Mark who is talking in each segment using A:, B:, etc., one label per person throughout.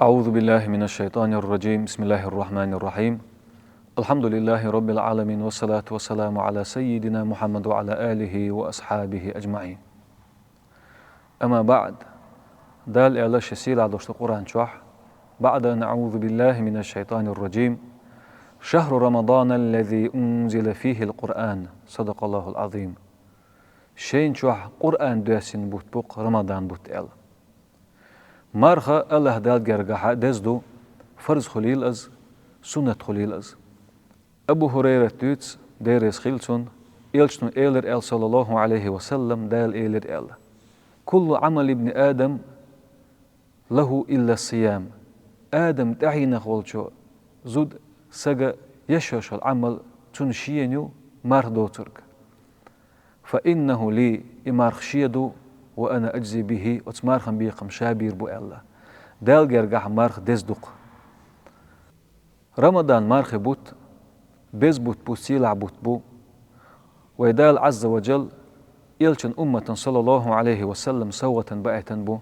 A: أعوذ بالله من الشيطان الرجيم بسم الله الرحمن الرحيم الحمد لله رب العالمين والصلاة والسلام على سيدنا محمد وعلى آله وأصحابه أجمعين أما بعد دال إعلا شسيل على القرآن شوح بعد أن أعوذ بالله من الشيطان الرجيم شهر رمضان الذي أنزل فيه القرآن صدق الله العظيم شين شوح قرآن دوسين بوت بوق رمضان بوت إل مارخا الله دال جرجحة دزدو فرض خليل أز سنة خليل أز أبو هريرة توتس ديرس خيلسون إلشنو إيلر إل صلى الله عليه وسلم دال إيلر إل كل عمل ابن آدم له إلا الصيام آدم تعين خولشو زود سجا يشوش العمل تنشينيو ماردو ترك فإنه لي إمارخ شيدو وأنا أجزي به وتمارخن بيقم شابير بو الله دال جرجح مارخ دزدق رمضان مارخ بوت بيز بوت بو سيلع بوت بو ويدال عز وجل إلشن أمة صلى الله عليه وسلم سوة بأيتن بو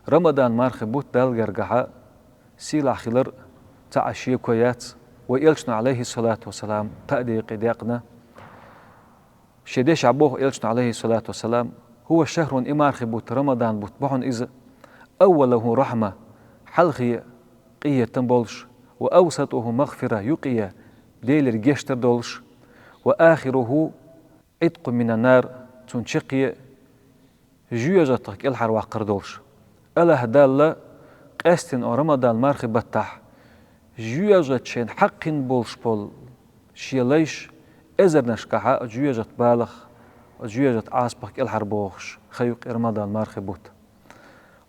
A: رمضان مارخ بوت دال جرجح سيلع خلر تعشي كويات وإلشن عليه الصلاة والسلام تأديق ديقنا شديش عبوه إلشن عليه الصلاة والسلام هو شهر إمارخ بوت رمضان بوت بحن إذا أوله رحمة حلقية قية تنبولش وأوسطه مغفرة يقية ديلر جيشتر دولش وآخره عتق من النار تنشقية جيوجتك الحر وقر دولش ألا هدال قاستن أو رمضان مارخ بتح جيوجت شين حق بولش بول شيليش إزر نشكحة جيوجت بالغ وجيوجت عاصبك الحر بوخش خيوق رمضان مارخ بوت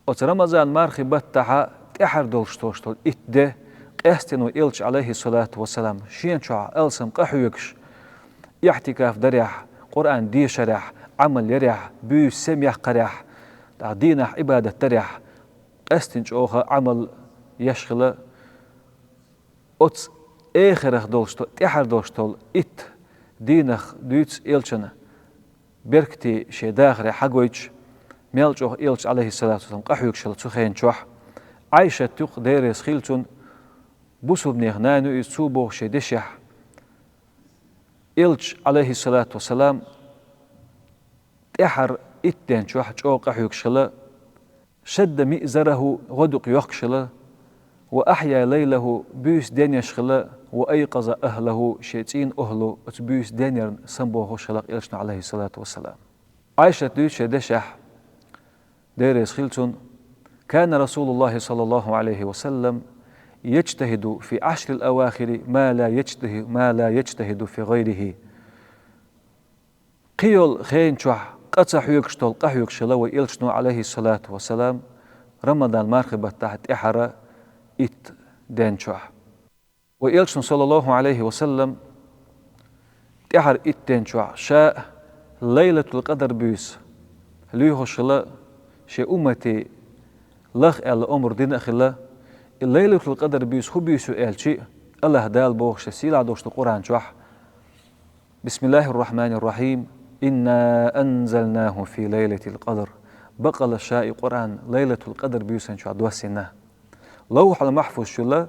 A: وت رمضان مارخ بتح تحر دولش توشتول إتده قاستن وإلش عليه الصلاة والسلام شين شع ألسم قحويكش اعتكاف دريح قرآن دي شرح عمل يريح بيو سميح قريح دينح عبادة تريح قاستن شوخة عمل يشغل أتس آخرخ دولشتول تحر دولشتول إت دينخ دوتس إلشنا بركتي شي داخري حقويتش ميلجوه إلش عليه الصلاة والسلام قحويكش لتسخين شوح عايشة تيق ديريس خيلتون بوسو بنيغنانو يسوبو شي دشح إلش عليه الصلاة والسلام تحر إتين شوح جوق حيوكشلا شد مئزره غدق يخشلا وأحيا ليله بيس دنيا شخلا وأيقظ أهله شيتين أهله وتبيس دنيا سنبوه شلق إلشنا عليه الصلاة والسلام عائشة دوش دشح ديريس خيلتون كان رسول الله صلى الله عليه وسلم يجتهد في عشر الأواخر ما لا يجتهد في غيره قيل خين شح قصح يكشتول قحيك شلو إلشنو عليه الصلاة والسلام رمضان مارخبة تحت إحرى إت دين شح وإلشنو صلى الله عليه وسلم تحر إت دين شح شاء ليلة القدر بيس ليه شلا شي أمتي لخ الأمر دين أخلا الليلة القدر بيس خو بيسو شيء الله دال بوخش سيلا دوشت القرآن شح بسم الله الرحمن الرحيم إنا أنزلناه في ليلة القدر بقل الشاء قرآن ليلة القدر بيسن شو دوسنا لوح المحفوظ شلا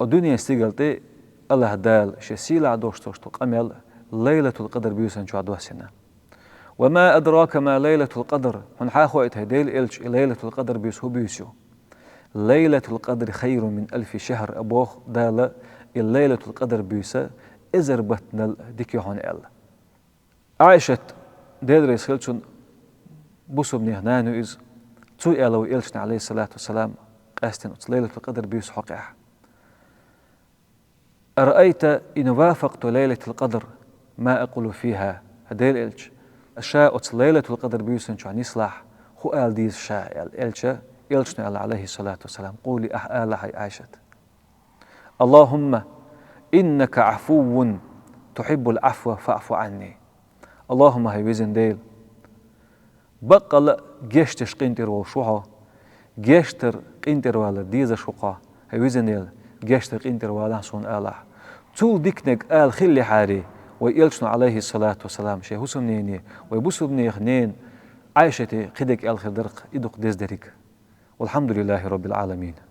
A: الدنيا استيقلتي الله دال شسيلا دوشت قمل ليلة القدر بيسن شو دوسنا وما أدراك ما ليلة القدر هن حاخو اتهديل إلش ليلة القدر بيس هو بيسو ليلة القدر خير من 1000 شهر أبوخ دالة الليلة القدر بيسا إزر بطن ديكيهون إل عائشة ديدري سخلتون بوسو بني هنانو إز تو إلو إلشنا عليه الصلاة والسلام قاستن ليلة القدر بيس حقيح أرأيت إن وافقت ليلة القدر ما أقول فيها هديل إلش أشاء ليلة القدر بيسن شو عن يصلح خو آل ديز شاء إلشا إلشنا عليه الصلاة والسلام قولي آلها عائشة اللهم إنك عفو تحب العفو فاعف عني اللهم هاي ويزن ديل بقل جيشتش قنتر وشوها جيشتر قنتر ولا ديزا شوقا هاي ويزن ديل جيشتر قنتر ولا صون آله تول ديكنك آل خلي حاري وإلشنا عليه الصلاة والسلام شيء حسن نيني ويبوسو بني خنين عائشة قدك آل خدرق إدوق ديز دريك والحمد لله رب العالمين.